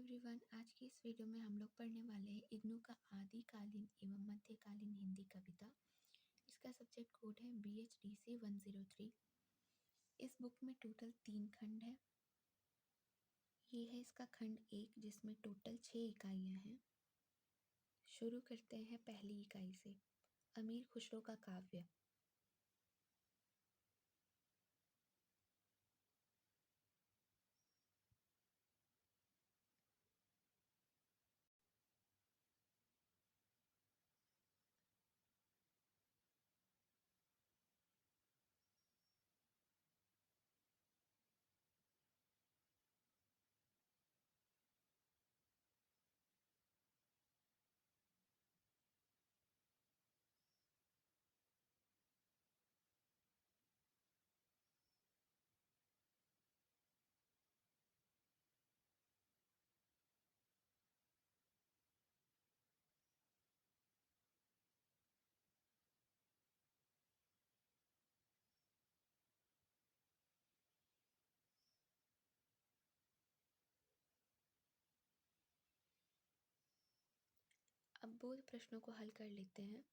Everyone, आज की इस वीडियो में हम लोग पढ़ने वाले हैं इग्नू का आदिकालीन एवं मध्यकालीन हिंदी कविता। इसका सब्जेक्ट कोड है BHDC 103। इस बुक में टोटल 3 खंड है। ये है इसका खंड 1 जिसमें टोटल 6 इकाइयाँ हैं। शुरू करते हैं पहली इकाई से, अमीर खुसरो का काव्य। अब बोध प्रश्नों को हल कर लेते हैं।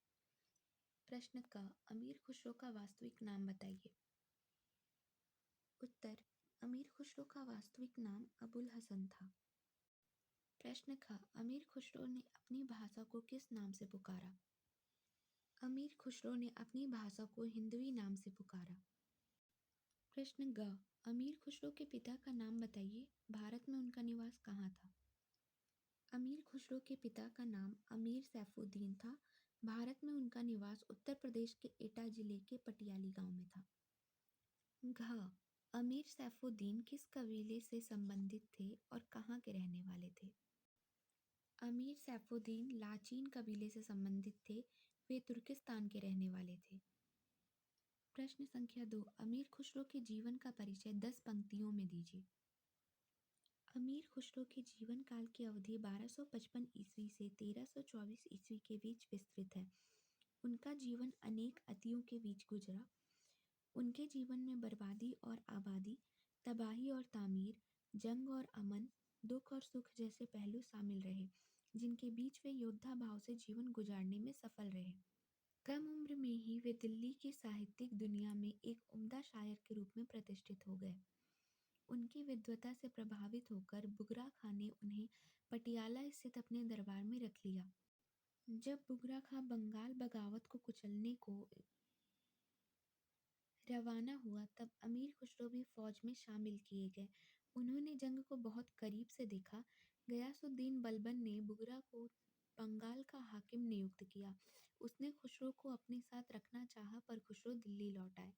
प्रश्न का, अमीर खुसरो का वास्तविक नाम बताइए। उत्तर, अमीर खुसरो का वास्तविक नाम अबुल हसन था। प्रश्न का, अमीर खुसरो ने अपनी भाषा को किस नाम से पुकारा। अमीर खुसरो ने अपनी भाषा को हिंदवी नाम से पुकारा। प्रश्न ग, अमीर खुसरो के पिता का नाम बताइए, भारत में उनका निवास कहाँ था। अमीर खुसरो के पिता का नाम अमीर सैफुद्दीन था। भारत में उनका निवास उत्तर प्रदेश के एटा जिले के पटियाली गांव में था। घ, अमीर सैफुद्दीन किस कबीले से संबंधित थे और कहाँ के रहने वाले थे। अमीर सैफुद्दीन लाचीन कबीले से संबंधित थे। वे तुर्किस्तान के रहने वाले थे। प्रश्न संख्या 2, अमीर खुसरो के जीवन का परिचय 10 पंक्तियों में दीजिए। अमीर खुसरो के जीवन काल की अवधि 1255 ईस्वी से 1324 ईस्वी के बीच विस्तृत है। उनका जीवन अनेक अतियों के बीच गुजरा। उनके जीवन में बर्बादी और आबादी, तबाही और तामीर, जंग और अमन, दुख और सुख जैसे पहलू शामिल रहे, जिनके बीच वे योद्धा भाव से जीवन गुजारने में सफल रहे। कम उम्र में ही वे दिल्ली की साहित्यिक दुनिया में एक उम्दा शायर के रूप में प्रतिष्ठित हो गए। उनकी विद्वता से प्रभावित होकर बुगरा खां ने उन्हें पटियाला स्थित अपने दरबार में रख लिया। जब बुगरा खां बंगाल बगावत को कुचलने को रवाना हुआ, तब अमीर खुसरो भी फौज में शामिल किए गए। उन्होंने जंग को बहुत करीब से देखा। गयासुद्दीन बलबन ने बुगरा को बंगाल का हाकिम नियुक्त किया। उसने खुसरो को अपने साथ रखना चाहा, पर खुसरो दिल्ली लौट आए।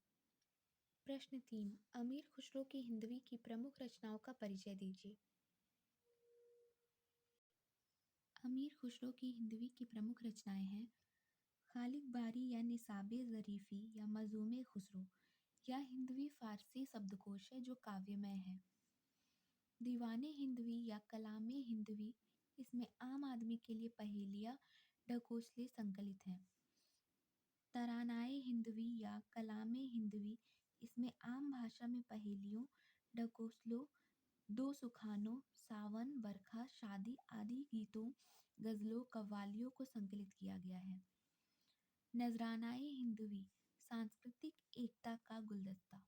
प्रश्न 3, अमीर खुसरो की हिंदवी की प्रमुख रचनाओं का परिचय दीजिए। अमीर खुसरो की हिंदवी की प्रमुख रचनाएं हैं खालिक बारी या निसाबे ज़रीफ़ी या मज़ूमे खुसरो। यह हिंदवी फारसी शब्दकोश है जो काव्यमय है। दीवाने हिंदवी या कलामे हिंदवी, इसमें आम आदमी के लिए पहेलियाँ ढकोसले संकलित हैं। तरानाए हिंदवी या कलामे हिंदवी, इसमें आम भाषा में पहेलियों, ढकोसलों, दो सुखानों, सावन, बरखा, शादी आदि गीतों, गज़लों, कव्वालियों को संकलित किया गया है। नजरानाए हिंदवी, सांस्कृतिक एकता का गुलदस्ता।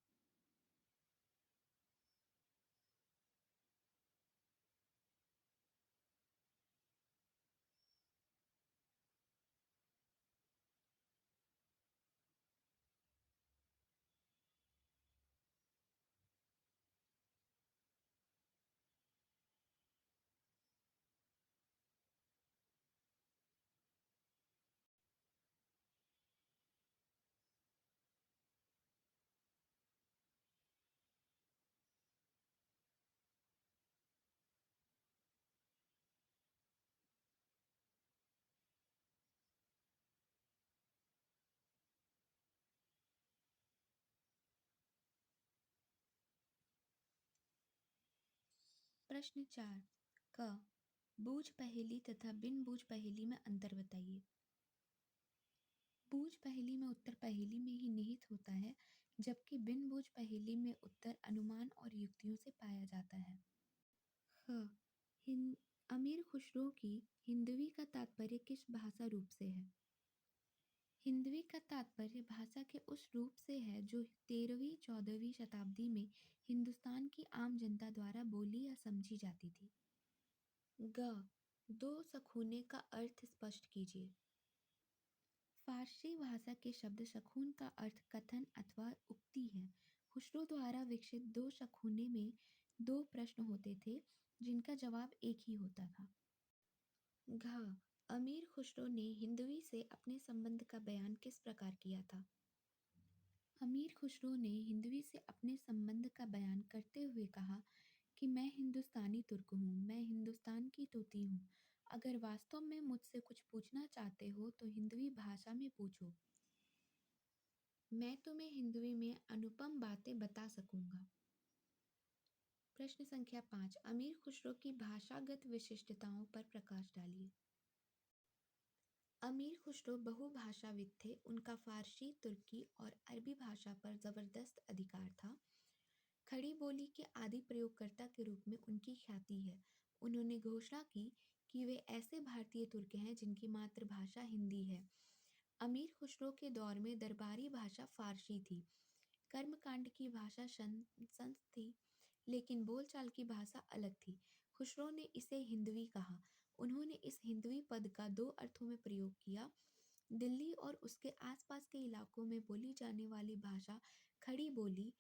प्रश्न 4, क, बूझ पहेली तथा बिन बूझ पहेली में अंतर बताइए। बूझ पहेली में उत्तर पहेली में ही निहित होता है, जबकि बिन बूझ पहेली में उत्तर अनुमान और युक्तियों से पाया जाता है। ख, हिं- अमीर खुसरो की हिंदवी का तात्पर्य किस भाषा रूप से है? हिंदवी का तात्पर्य भाषा के उस रूप से है जो 13वीं-14वीं शताब्दी में हिंदुस्तान की आम जनता द्वारा बोली या समझी जाती थी। ग। दो सखूने का अर्थ स्पष्ट कीजिए। फारसी भाषा के शब्द शखून का अर्थ कथन अथवा उक्ति है। खुसरो द्वारा विकसित दो शखूने में दो प्रश्न होते थे जिनका जवाब एक ही होता था। घ। अमीर खुसरो ने हिंदवी से अपने संबंध का बयान किस प्रकार किया था? अमीर खुसरो ने हिंदवी से अपने संबंध का बयान करते हुए कहा कि मैं हिंदुस्तानी तुर्क हूँ, मैं हिंदुस्तान की तोती हूँ। अगर वास्तव में मुझसे कुछ पूछना चाहते हो तो हिंदवी भाषा में पूछो। मैं तुम्हें हिंदवी में अनुपम बातें बता सकूंगा। प्रश्न संख्या 5। अमीर खुसरो की भाषागत विशिष्टताओं पर प्रकाश डालिए। अमीर खुसरो बहुभाषाविद थे। उनका फारसी, तुर्की और अरबी भाषा पर जबरदस्त अधिकार था। खड़ी बोली के आदि प्रयोगकर्ता के रूप में उनकी ख्याति है। उन्होंने घोषणा की कि वे ऐसे भारतीय तुर्क हैं जिनकी मातृभाषा हिंदी है। अमीर खुसरो के दौर में दरबारी भाषा फारसी थी। कर्मकांड की भाषा संस्कृत थी, लेकिन बोलचाल की भाषा अलग थी। खुसरो ने इसे हिंदवी कहा। उन्होंने इस हिंदवी पद का दो अर्थों में प्रयोग किया। दिल्ली और उसके आसपास के इलाकों में बोली जाने वाली भाषा खड़ी बोली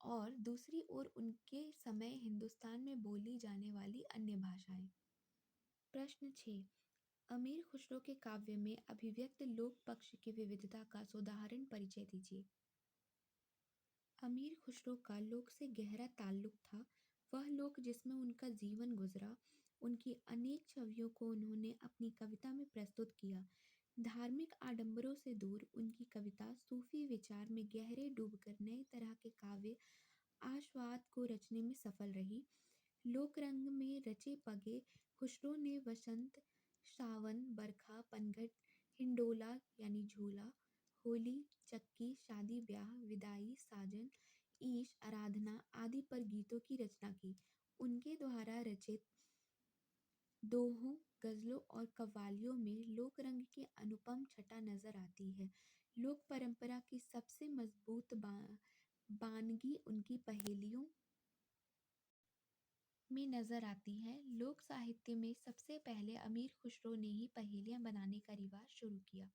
और दूसरी ओर उनके समय हिंदुस्तान में बोली जाने वाली अन्य भाषाएं। प्रश्न 6। अमीर खुसरो के काव्य में अभिव्यक्त लोक पक्ष की विविधता का सुधारण परिचय दीजिए। अमीर खुसरो का लोक से गहरा ताल्लुक था। वह लोक जिसमें उनका जीवन गुजरा, उनकी अनेक छवियों को उन्होंने अपनी कविता में प्रस्तुत किया। धार्मिक आडंबरों से दूर उनकी कविता सूफी विचार में गहरे डूबकर नए तरह के काव्य आस्वाद को रचने में सफल रही। लोकरंग में रचे पगे खुसरो ने वसंत, सावन, बरखा, पनघट, हिंडोला यानी झूला, होली, चक्की, शादी ब्याह, विदाई, साजन, ईश, आराधना आदि पर गीतों की रचना की। उनके द्वारा रचित दोहों, गजलों और कव्वालियों में लोकरंग की अनुपम छटा नजर आती है। लोक परंपरा की सबसे मजबूत बानगी उनकी पहेलियों में नजर आती है। लोक साहित्य में सबसे पहले अमीर खुसरो ने ही पहेलियां बनाने का रिवाज शुरू किया।